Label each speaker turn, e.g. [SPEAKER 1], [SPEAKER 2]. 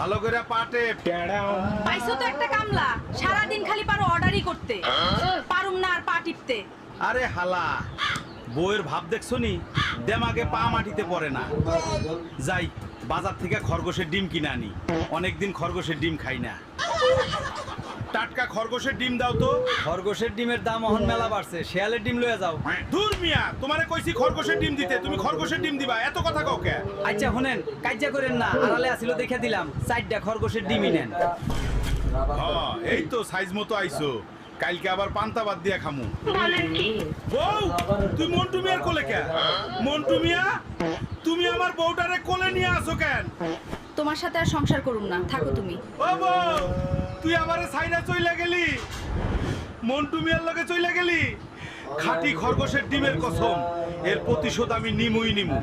[SPEAKER 1] ভালো করে পাটে
[SPEAKER 2] পাইছো তো একটা কামলা, সারাদিন খালি পারো অর্ডারই করতে, পারুম না আর পা টিপতে।
[SPEAKER 1] আরে হালা, বউয়ের ভাব দেখছো নি? দেমাগে পা মাটিতে পড়ে না। যাই বাজার থেকে খরগোশের ডিম কিনে আনি, অনেকদিন খরগোশের ডিম খাই না। টাটকা খরগোশের ডিম দাও তো।
[SPEAKER 3] খরগোশের ডিমের দাম অহন মেলা বাড়ছে, শিয়ালের ডিম লয়ে যাও।
[SPEAKER 1] দূর মিয়া, তোমারে কইছি খরগোশের ডিম দিতে, তুমি খরগোশের ডিম দিবা, এত কথা কও কে?
[SPEAKER 3] আচ্ছা শুনেন, কাজ্জা করেন না, আড়ালে আসিল দেখে দিলাম, 4টা খরগোশের ডিমই নেন।
[SPEAKER 1] হ্যাঁ, এই তো সাইজ মতো আইছো। কালকে আবার পান্তা বাদ দিয়া খামু। বউ, তুই মন্টু মিয়ার কোলে কে? মন্টু মিয়া, তুমি আমার বউটারে কোলে নিয়ে আসো কেন?
[SPEAKER 2] তোমার সাথে আর সংসার করুম না, থাকো তুমি।
[SPEAKER 1] ও বউ, তুই আমারে সাইডা চইলা গেলি, মন্টু মিয়ার লগে চইলা গেলি। খাঁটি খরগোশের ডিমের কসম, এর প্রতিশোধ আমি নিমুই নিমু।